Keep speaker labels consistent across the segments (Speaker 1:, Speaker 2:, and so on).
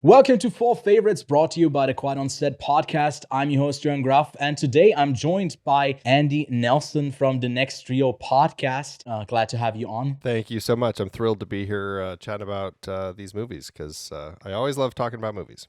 Speaker 1: Welcome to Four Favorites, brought to you by the Quiet on Set podcast. I'm your host, Jörn Graff, and today I'm joined by Andy Nelson from the Next Trio podcast. Glad to have you on.
Speaker 2: Thank you so much. I'm thrilled to be here chatting about these movies because I always love talking about movies.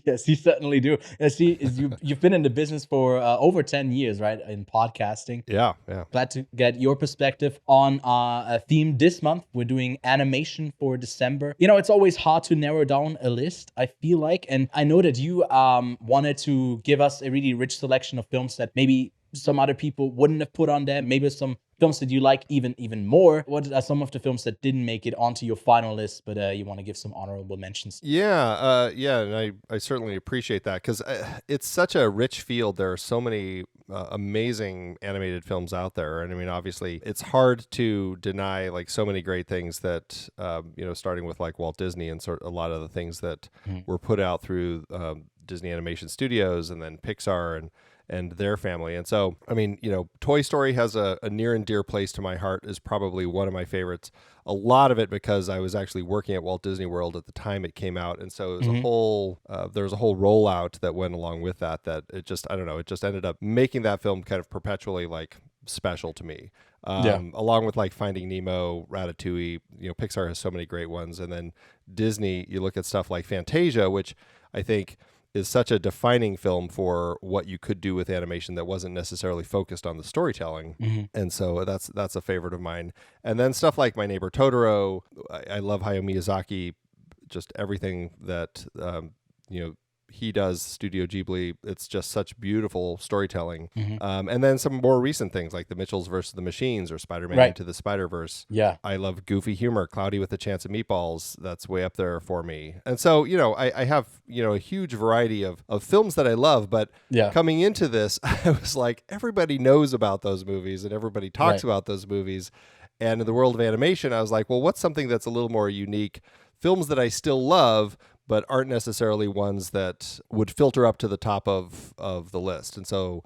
Speaker 1: Yes, you certainly do. You've been in the business for over 10 years, right, in podcasting.
Speaker 2: Yeah.
Speaker 1: Glad to get your perspective on a theme this month. We're doing animation for December. You know, it's always hard to narrow down a list, I feel like. And I know that you wanted to give us a really rich selection of films that maybe some other people wouldn't have put on there. Maybe some films that you like even more. What are some of the films that didn't make it onto your final list, but you want to give some honorable mentions?
Speaker 2: Yeah, and I certainly appreciate that because it's such a rich field. There are so many amazing animated films out there, and I mean, obviously, it's hard to deny like so many great things that starting with like Walt Disney and a lot of the things that were put out through Disney Animation Studios and then Pixar and their family. And so, I mean, Toy Story has a near and dear place to my heart, is probably one of my favorites. A lot of it because I was actually working at Walt Disney World at the time it came out. And so it was there was a whole rollout that went along with that it just ended up making that film kind of perpetually like special to me. Along with like Finding Nemo, Ratatouille, Pixar has so many great ones. And then Disney, you look at stuff like Fantasia, which I think is such a defining film for what you could do with animation that wasn't necessarily focused on the storytelling. And so that's a favorite of mine. And then stuff like My Neighbor Totoro. I love Hayao Miyazaki, just everything that, he does, Studio Ghibli. It's just such beautiful storytelling. And then some more recent things like The Mitchells versus the Machines or Spider-Man Into the Spider-Verse.
Speaker 1: Yeah.
Speaker 2: I love goofy humor. Cloudy with a Chance of Meatballs, that's way up there for me. And so, I have, a huge variety of films that I love, but coming into this, I was like, everybody knows about those movies and everybody talks about those movies. And in the world of animation, I was like, well, what's something that's a little more unique? Films that I still love, but aren't necessarily ones that would filter up to the top of the list. And so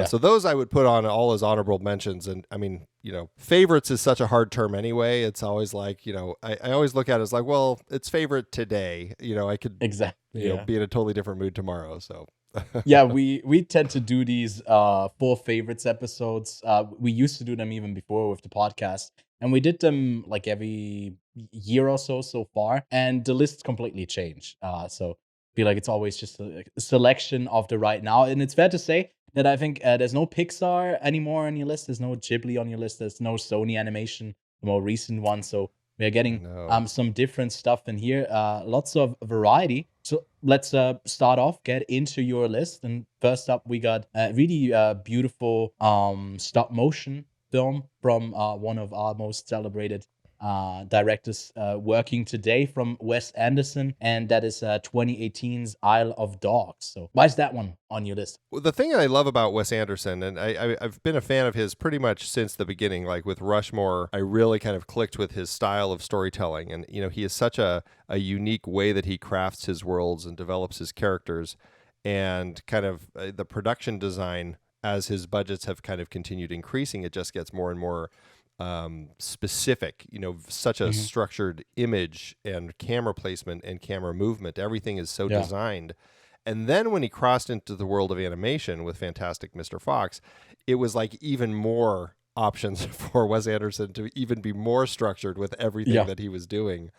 Speaker 2: so those I would put on all as honorable mentions. And I mean, favorites is such a hard term anyway. It's always like, I always look at it as like, well, it's favorite today. I could be in a totally different mood tomorrow. So
Speaker 1: yeah, we tend to do these Four Favorites episodes. We used to do them even before with the podcast, and we did them like every year or so far, and the lists completely changed. So I feel like it's always just a selection of the right now, and it's fair to say that I think there's no Pixar anymore on your list. There's no Ghibli on your list. There's no Sony Animation, the more recent one. So we're getting some different stuff in here. Lots of variety. So let's start off, get into your list. And first up, we got a really beautiful stop motion film from one of our most celebrated directors working today, from Wes Anderson, and that is 2018's Isle of Dogs. So why is that one on your list?
Speaker 2: Well, the thing I love about Wes Anderson, and I've been a fan of his pretty much since the beginning, like with Rushmore, I really kind of clicked with his style of storytelling. And, he is such a unique way that he crafts his worlds and develops his characters, and kind of the production design, as his budgets have kind of continued increasing, it just gets more and more specific, such a structured image and camera placement and camera movement. Everything is so designed. And then when he crossed into the world of animation with Fantastic Mr. Fox, it was like even more options for Wes Anderson to even be more structured with everything that he was doing.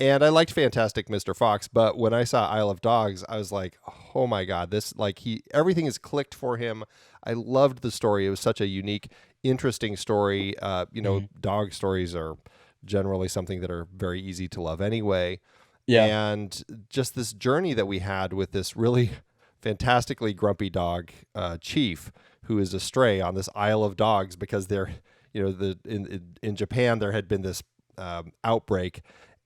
Speaker 2: And I liked Fantastic Mr. Fox, but when I saw Isle of Dogs, I was like, oh my God, this, like, everything is clicked for him. I loved the story. It was such a unique, interesting story. Dog stories are generally something that are very easy to love anyway. And just this journey that we had with this really fantastically grumpy dog, Chief, who is a stray on this Isle of Dogs because they're, in Japan, there had been this outbreak,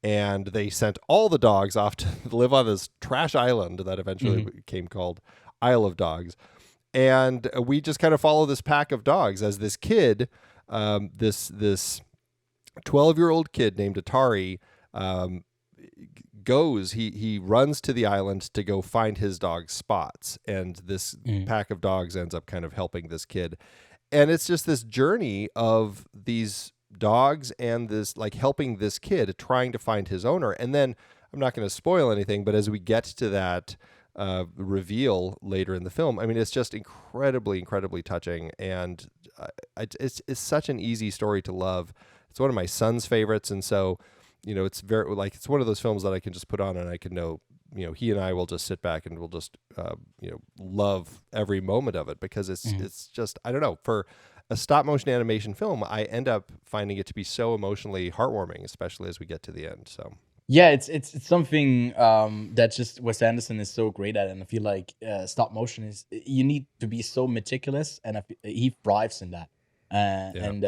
Speaker 2: and they sent all the dogs off to live on this trash island that eventually became called Isle of Dogs. And we just kind of follow this pack of dogs as this kid, this 12-year-old kid named Atari, he runs to the island to go find his dog Spots. And this pack of dogs ends up kind of helping this kid. And it's just this journey of these dogs and this, like, helping this kid trying to find his owner. And then I'm not going to spoil anything, but as we get to that reveal later in the film, I mean, it's just incredibly, incredibly touching, and it's such an easy story to love. It's one of my son's favorites, and so it's very like it's one of those films that I can just put on and I can know he and I will just sit back and we'll just love every moment of it because it's just I don't know, for a stop motion animation film, I end up finding it to be so emotionally heartwarming, especially as we get to the end. So
Speaker 1: Yeah, it's something that just Wes Anderson is so great at, and I feel like stop motion is you need to be so meticulous, and he thrives in that.
Speaker 2: yeah,
Speaker 1: And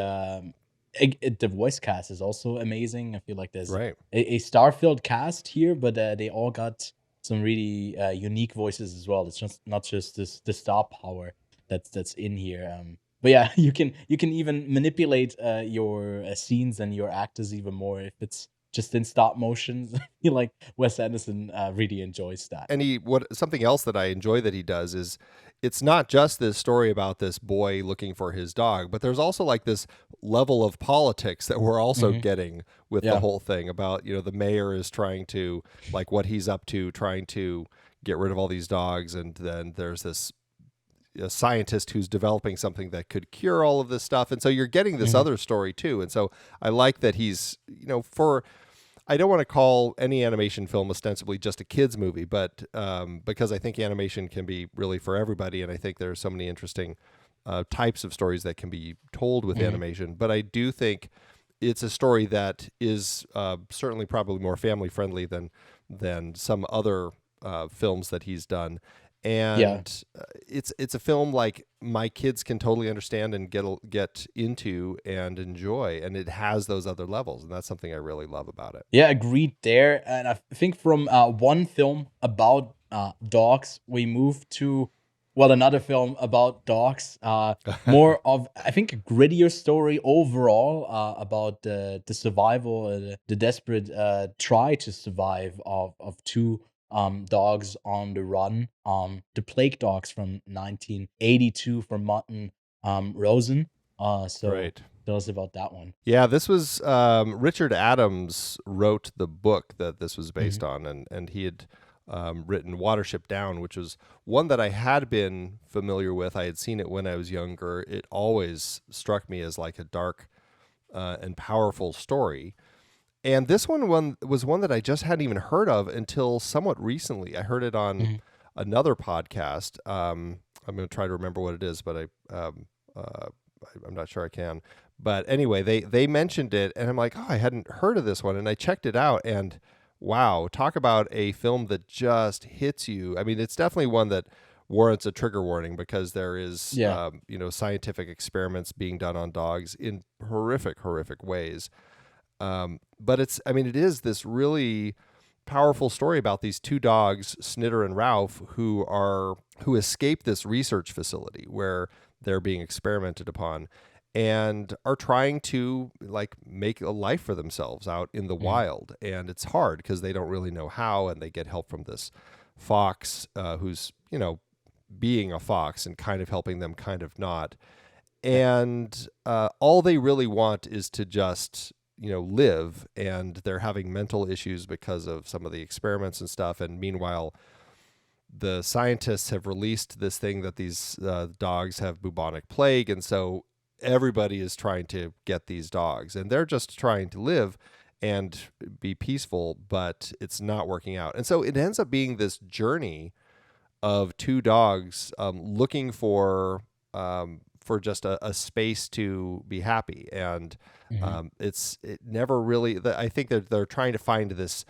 Speaker 1: the voice cast is also amazing. I feel like there's
Speaker 2: right.
Speaker 1: a star-filled cast here, but they all got some really unique voices as well. It's just not just the star power that's in here. But yeah, you can even manipulate your scenes and your actors even more if it's just in stop motion. I feel like Wes Anderson really enjoys that.
Speaker 2: And what something else that I enjoy that he does is it's not just this story about this boy looking for his dog, but there's also like this level of politics that we're also
Speaker 1: Hmm.
Speaker 2: getting with the
Speaker 1: Yeah.
Speaker 2: whole thing about, the mayor is trying to like what he's up to, trying to get rid of all these dogs. And then there's this a scientist who's developing something that could cure all of this stuff. And so you're getting this
Speaker 1: Hmm.
Speaker 2: other story too. And so I like that he's, for I don't want to call any animation film ostensibly just a kids movie, but because I think animation can be really for everybody, and I think there are so many interesting types of stories that can be told with
Speaker 1: Hmm.
Speaker 2: animation. But I do think it's a story that is certainly probably more family friendly than some other films that he's done.
Speaker 1: Yeah.
Speaker 2: And it's a film like my kids can totally understand and get into and enjoy, and it has those other levels, and that's something I really love about it.
Speaker 1: Yeah, agreed there. And I think from one film about dogs, we moved to, well, another film about dogs. More of, I think, a grittier story overall about the survival, the desperate try to survive of two dogs on the run. The Plague Dogs from 1982 from Martin Rosen. So
Speaker 2: Right.
Speaker 1: tell us about that one.
Speaker 2: Yeah, this was Richard Adams wrote the book that this was
Speaker 1: Hmm.
Speaker 2: based on, and he had written Watership Down, which was one that I had been familiar with. I had seen it when I was younger. It always struck me as like a dark and powerful story. And this one was one that I just hadn't even heard of until somewhat recently. I heard it on
Speaker 1: Hmm.
Speaker 2: another podcast. I'm going to try to remember what it is, but I'm not sure I can. But anyway, they mentioned it, and I'm like, oh, I hadn't heard of this one, and I checked it out, and wow, talk about a film that just hits you. I mean, it's definitely one that warrants a trigger warning because there is,
Speaker 1: Yeah.
Speaker 2: scientific experiments being done on dogs in horrific, horrific ways. But I mean, it is this really powerful story about these two dogs, Snitter and Ralph, who escape this research facility where they're being experimented upon and are trying to like make a life for themselves out in the
Speaker 1: Mhm.
Speaker 2: wild. And it's hard because they don't really know how, and they get help from this fox who's, being a fox and kind of helping them, kind of not.
Speaker 1: Yeah.
Speaker 2: And all they really want is to just live, and they're having mental issues because of some of the experiments and stuff. And meanwhile, the scientists have released this thing that these dogs have bubonic plague, and so everybody is trying to get these dogs, and they're just trying to live and be peaceful, but it's not working out. And so it ends up being this journey of two dogs looking for just a space to be happy. And
Speaker 1: Mhm.
Speaker 2: it never really. I think they're trying to find this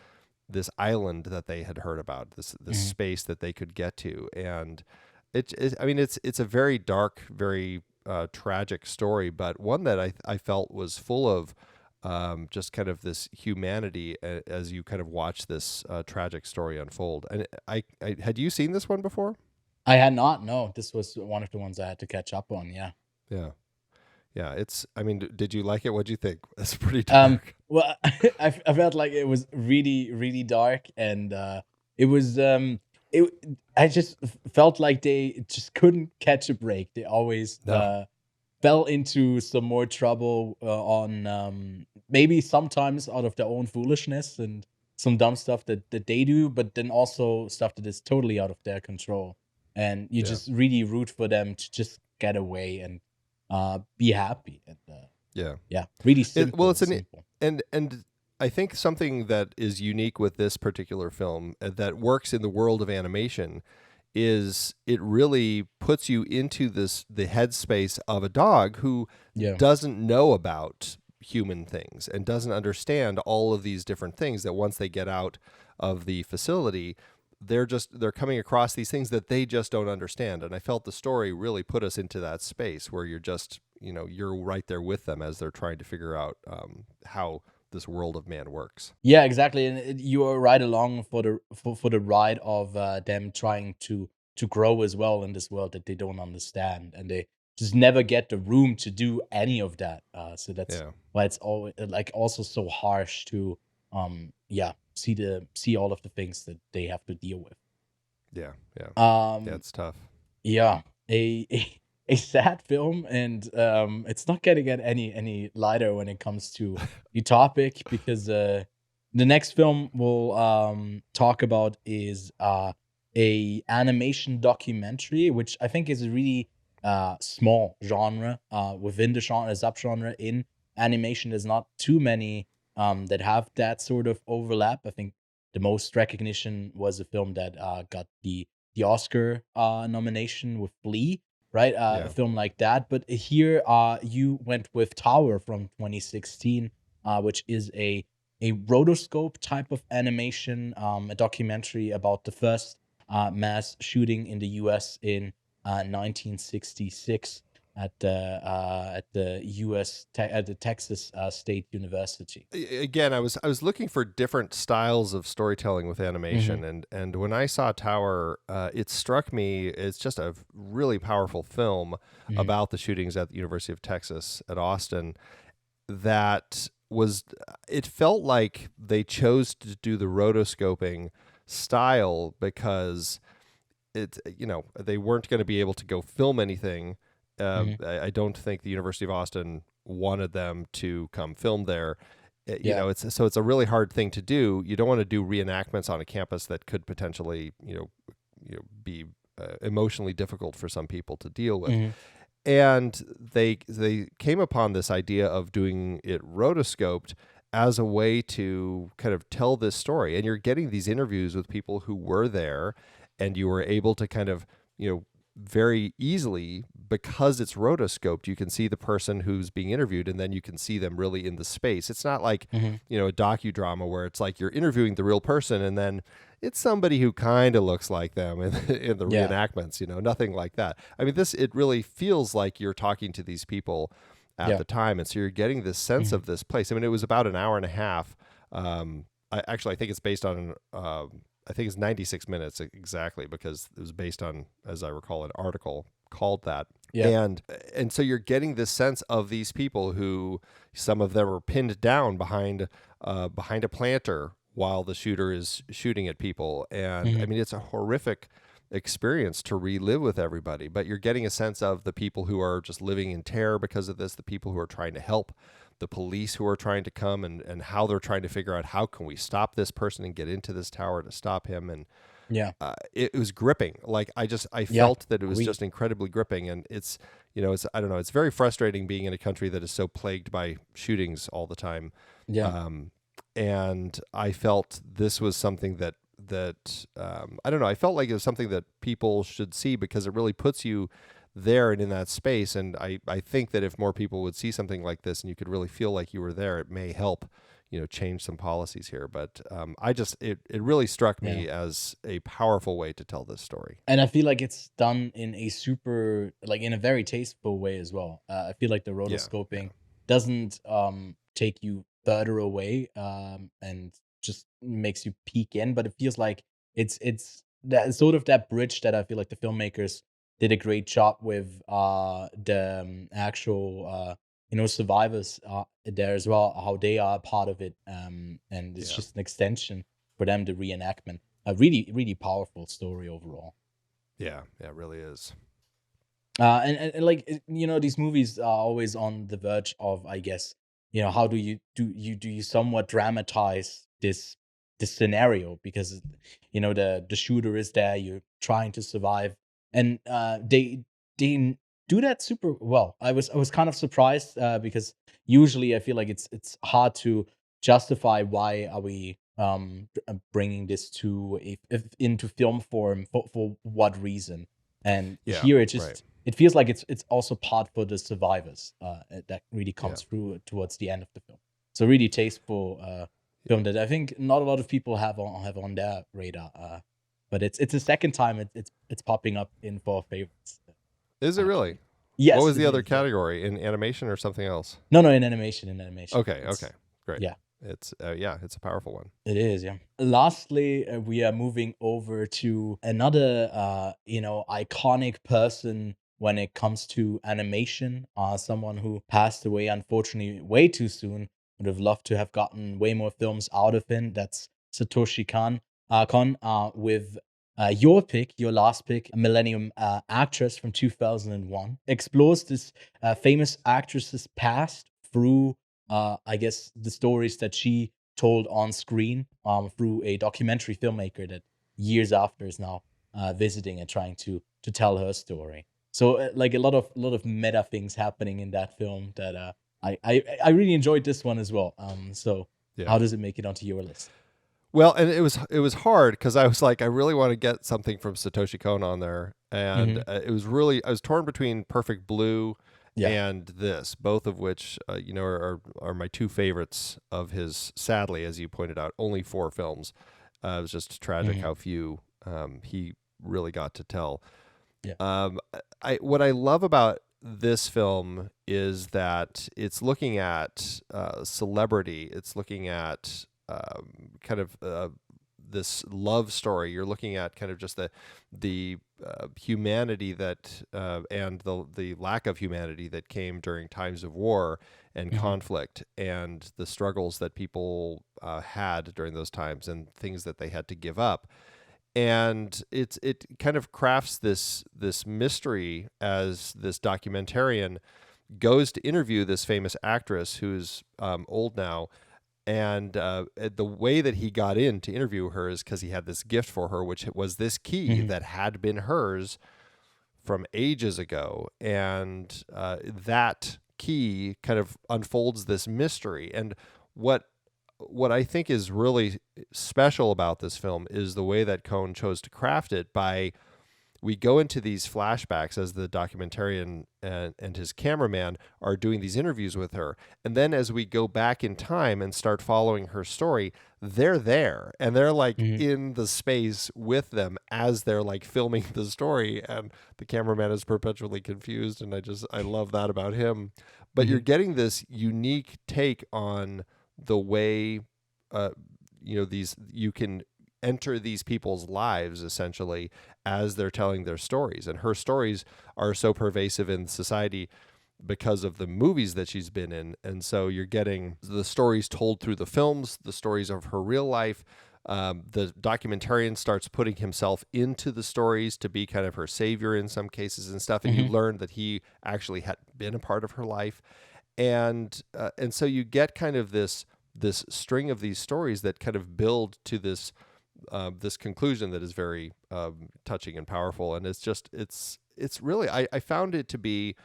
Speaker 2: island that they had heard about, this
Speaker 1: Mhm.
Speaker 2: space that they could get to. And I mean, it's a very dark, very tragic story, but one that I felt was full of just kind of this humanity as you kind of watch this tragic story unfold. And I had you seen this one before?
Speaker 1: I had not, no, this was one of the ones I had to catch up on, yeah.
Speaker 2: Yeah, yeah. I mean, did you like it? What'd you think? It's pretty
Speaker 1: Um,
Speaker 2: dark.
Speaker 1: well, I felt like it was really, really dark, and, it was, it I just felt like they just couldn't catch a break. They always,
Speaker 2: No.
Speaker 1: fell into some more trouble, maybe sometimes out of their own foolishness, and some dumb stuff that they do, but then also stuff that is totally out of their control, and you
Speaker 2: Yeah.
Speaker 1: just really root for them to just get away and be happy. And
Speaker 2: Yeah.
Speaker 1: yeah, really
Speaker 2: Well,
Speaker 1: simple,
Speaker 2: it's an
Speaker 1: simple.
Speaker 2: and I think something that is unique with this particular film that works in the world of animation is it really puts you into the headspace of a dog who
Speaker 1: Yeah.
Speaker 2: doesn't know about human things and doesn't understand all of these different things that once they get out of the facility they're coming across these things that they just don't understand. And I felt the story really put us into that space where you're just, you're right there with them as they're trying to figure out how this world of man works.
Speaker 1: Yeah, exactly, and you are right along for the ride of them trying to grow as well in this world that they don't understand, and they just never get the room to do any of that. So that's
Speaker 2: Yeah.
Speaker 1: why it's always like also so harsh to yeah, see all of the things that they have to deal with.
Speaker 2: Yeah. Yeah. Yeah.
Speaker 1: Um,
Speaker 2: It's tough.
Speaker 1: yeah, a sad film, and it's not getting at any lighter when it comes to the topic, because the next film we'll talk about is a animation documentary, which I think is a really small genre within the genre subgenre in animation. There's not too many that have that sort of overlap. I think the most recognition was a film that got the Oscar nomination with Flea, right? A
Speaker 2: Yeah.
Speaker 1: film like that. But here, you went with Tower from 2016, which is a rotoscope type of animation, a documentary about the first mass shooting in the U.S. in 1966 at the at the Texas State University.
Speaker 2: Again, I was looking for different styles of storytelling with
Speaker 1: Hmm.
Speaker 2: animation, and when I saw Tower, it struck me it's just a really powerful film
Speaker 1: Hmm.
Speaker 2: about the shootings at the University of Texas at Austin. That was it felt like they chose to do the rotoscoping style because they weren't going to be able to go film anything.
Speaker 1: Hmm.
Speaker 2: I don't think the University of Austin wanted them to come film there.
Speaker 1: Yeah.
Speaker 2: It's a really hard thing to do. You don't want to do reenactments on a campus that could potentially be emotionally difficult for some people to deal with.
Speaker 1: Hmm.
Speaker 2: And they came upon this idea of doing it rotoscoped as a way to kind of tell this story. And you're getting these interviews with people who were there, and you were able to kind of, very easily, because it's rotoscoped, you can see the person who's being interviewed, and then you can see them really in the space. It's not like,
Speaker 1: Hmm.
Speaker 2: a docudrama where it's like you're interviewing the real person and then it's somebody who kind of looks like them in the
Speaker 1: Yeah.
Speaker 2: reenactments, nothing like that. I mean, it really feels like you're talking to these people at
Speaker 1: Yeah.
Speaker 2: the time. And so you're getting this sense
Speaker 1: Hmm.
Speaker 2: of this place. I mean, it was about an hour and a half. I think it's based on, I think it's 96 minutes exactly, because it was based on, as I recall, an article called that.
Speaker 1: Yeah.
Speaker 2: And so you're getting this sense of these people who, some of them are pinned down behind a planter while the shooter is shooting at people. And I
Speaker 1: Hmm.
Speaker 2: mean, it's a horrific experience to relive with everybody, but you're getting a sense of the people who are just living in terror because of this, the people who are trying to help, the police who are trying to come, and how they're trying to figure out how can we stop this person and get into this tower to stop him. And
Speaker 1: Yeah.
Speaker 2: it was gripping. Like I
Speaker 1: Yeah.
Speaker 2: felt that it was
Speaker 1: Agreed.
Speaker 2: just incredibly gripping. And it's I don't know, it's very frustrating being in a country that is so plagued by shootings all the time.
Speaker 1: Yeah.
Speaker 2: um, and I felt this was something that I don't know, I felt like it was something that people should see, because it really puts you there and in that space. And I think that if more people would see something like this and you could really feel like you were there, it may help change some policies here. But it really struck
Speaker 1: Yeah.
Speaker 2: me as a powerful way to tell this story.
Speaker 1: And I feel like it's done in a super, like in a very tasteful way as well. I feel like the
Speaker 2: Yeah,
Speaker 1: rotoscoping
Speaker 2: yeah,
Speaker 1: doesn't take you further away and just makes you peek in, but it feels like it's that sort of that bridge that I feel like the filmmakers did a great job with the actual survivors there as well, how they are part of it, and it's
Speaker 2: yeah,
Speaker 1: just an extension for them, the reenactment. A really really powerful story overall.
Speaker 2: yeah, yeah, it really is.
Speaker 1: And like these movies are always on the verge of, I guess, how do you somewhat dramatize the scenario, because the shooter is there, you're trying to survive, and they do that super well. I was kind of surprised, because usually I feel like it's hard to justify why are we bringing this to into film form, for what reason. And
Speaker 2: Yeah,
Speaker 1: here
Speaker 2: right.
Speaker 1: it feels like it's also part for the survivors, that really
Speaker 2: Yeah.
Speaker 1: comes through towards the end of the film. So really tasteful film that I think not a lot of people have on their radar. But it's the second time it's popping up in for favorites,
Speaker 2: Is it really?
Speaker 1: actually.
Speaker 2: What
Speaker 1: Yes,
Speaker 2: was
Speaker 1: it
Speaker 2: the other
Speaker 1: is. Yeah.
Speaker 2: category, in animation or something else?
Speaker 1: No, in animation, in animation.
Speaker 2: Okay, okay,
Speaker 1: It's
Speaker 2: great.
Speaker 1: Yeah.
Speaker 2: It's yeah, it's a powerful one.
Speaker 1: It is, yeah. Lastly, we are moving over to another, iconic person when it comes to animation. Someone who passed away, unfortunately, way too soon. Would have loved to have gotten way more films out of him. That's Satoshi Kon, with your last pick, Millennium Actress from 2001, explores this famous actress's past through, I guess, the stories that she told on screen, through a documentary filmmaker that years after is now visiting and trying to tell her story. So, like, a lot of meta things happening in that film that I really enjoyed this one as well. So
Speaker 2: Yeah.
Speaker 1: how does it make it onto your list?
Speaker 2: Well, and it was hard because I was like, I really want to get something from Satoshi Kon on there, and
Speaker 1: Hmm.
Speaker 2: it was really, I was torn between Perfect Blue
Speaker 1: Yeah.
Speaker 2: and this, both of which are my two favorites of his. Sadly, as you pointed out, only four films. It was just tragic
Speaker 1: Hmm.
Speaker 2: how few he really got to tell.
Speaker 1: Yeah.
Speaker 2: I what I love about this film is that it's looking at celebrity. It's looking at kind of this love story. You're looking at kind of just the humanity that and the lack of humanity that came during times of war and
Speaker 1: Hmm.
Speaker 2: conflict, and the struggles that people had during those times, and things that they had to give up. And it kind of crafts this mystery as this documentarian goes to interview this famous actress who's old now. And the way that he got in to interview her is because he had this gift for her, which was this key
Speaker 1: Hmm.
Speaker 2: that had been hers from ages ago. And that key kind of unfolds this mystery. And what what I think is really special about this film is the way that Cohn chose to craft it. By We go into these flashbacks as the documentarian and his cameraman are doing these interviews with her. And then as we go back in time and start following her story, they're there and they're like
Speaker 1: Hmm.
Speaker 2: in the space with them as they're like filming the story. And the cameraman is perpetually confused. And I love that about him. But you're
Speaker 1: Hmm.
Speaker 2: getting this unique take on the way, uh, these, you can enter these people's lives essentially as they're telling their stories. And her stories are so pervasive in society because of the movies that she's been in. And so you're getting the stories told through the films, the stories of her real life. The documentarian starts putting himself into the stories to be kind of her savior in some cases and stuff. And you
Speaker 1: Hmm.
Speaker 2: learn that he actually had been a part of her life. And so you get kind of this string of these stories that kind of build to this conclusion that is very touching and powerful. And it's really, I found it to be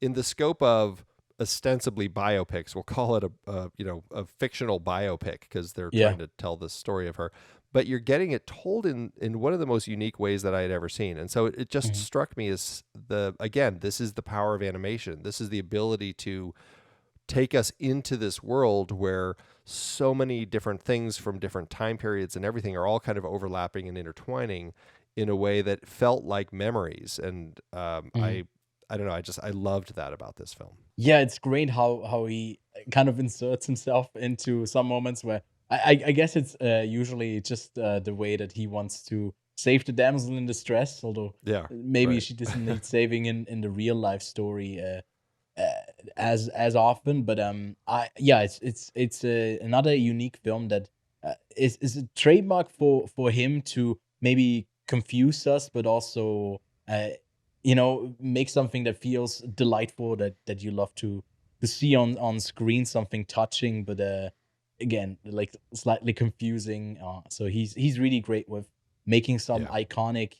Speaker 2: in the scope of ostensibly biopics. We'll call it a fictional biopic because they're
Speaker 1: Yeah.
Speaker 2: trying to tell the story of her. But you're getting it told in one of the most unique ways that I had ever seen. And so it just
Speaker 1: Hmm.
Speaker 2: struck me as again, this is the power of animation. This is the ability to take us into this world where so many different things from different time periods and everything are all kind of overlapping and intertwining in a way that felt like memories. And I don't know, I loved that about this film.
Speaker 1: Yeah, it's great how he kind of inserts himself into some moments where I guess it's usually just the way that he wants to save the damsel in distress, although
Speaker 2: Yeah,
Speaker 1: maybe
Speaker 2: right.
Speaker 1: she doesn't need saving in the real life story, uh, as often. But I yeah, it's another unique film that is a trademark for him to maybe confuse us, but also uh, make something that feels delightful, that you love to see on screen, something touching, but again, like slightly confusing. So he's really great with making some
Speaker 2: Yeah.
Speaker 1: iconic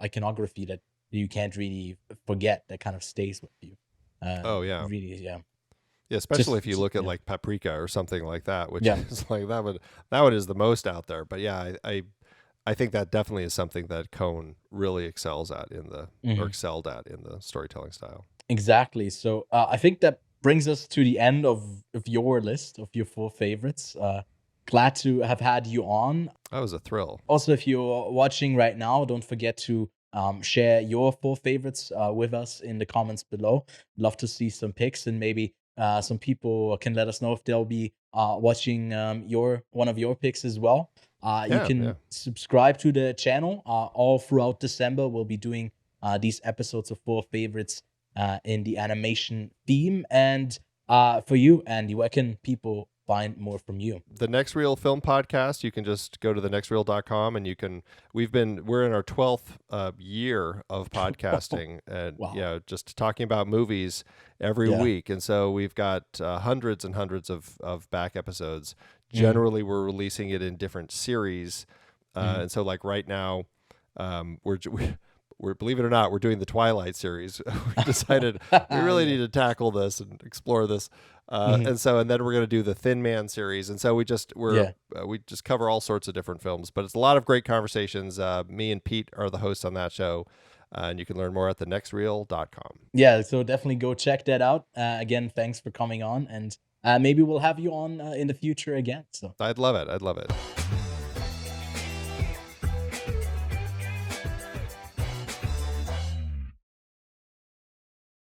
Speaker 1: iconography that you can't really forget, that kind of stays with you.
Speaker 2: Oh yeah.
Speaker 1: Really, yeah.
Speaker 2: Yeah, especially if you look at
Speaker 1: Yeah,
Speaker 2: like Paprika or something like that, which
Speaker 1: yeah.
Speaker 2: is like that one is the most out there. But yeah, I think that definitely is something that Cohn really excels at or
Speaker 1: Mhm.
Speaker 2: excelled at in the storytelling style.
Speaker 1: Exactly. So I think that brings us to the end of your list of your four favorites. Glad to have had you on.
Speaker 2: That was a thrill.
Speaker 1: Also, if you're watching right now, don't forget to share your four favorites with us in the comments below. Love to see some pics, and maybe some people can let us know if they'll be watching your one of your picks as well. You
Speaker 2: Yeah, yeah.
Speaker 1: can subscribe to the channel. All throughout December, we'll be doing these episodes of four favorites in the animation theme. And for you, Andy, where can people find more from you?
Speaker 2: The Next Reel Film Podcast, you can just go to thenextreel.com and we're in our 12th year of podcasting and
Speaker 1: Wow.
Speaker 2: just talking about movies every
Speaker 1: Yeah.
Speaker 2: week. And so we've got hundreds and hundreds of back episodes.
Speaker 1: Mhm.
Speaker 2: Generally, we're releasing it in different series.
Speaker 1: Mhm.
Speaker 2: And so like right now, we're believe it or not, we're doing the Twilight series. We decided we really
Speaker 1: Yeah.
Speaker 2: need to tackle this and explore this.
Speaker 1: Mhm.
Speaker 2: And then we're going to do the Thin Man series, and so
Speaker 1: Yeah.
Speaker 2: we just cover all sorts of different films. But it's a lot of great conversations. Me and Pete are the hosts on that show, and you can learn more at thenextreel.com.
Speaker 1: Yeah, so definitely go check that out. Again, thanks for coming on, and maybe we'll have you on in the future again. So
Speaker 2: I'd love it. I'd love it.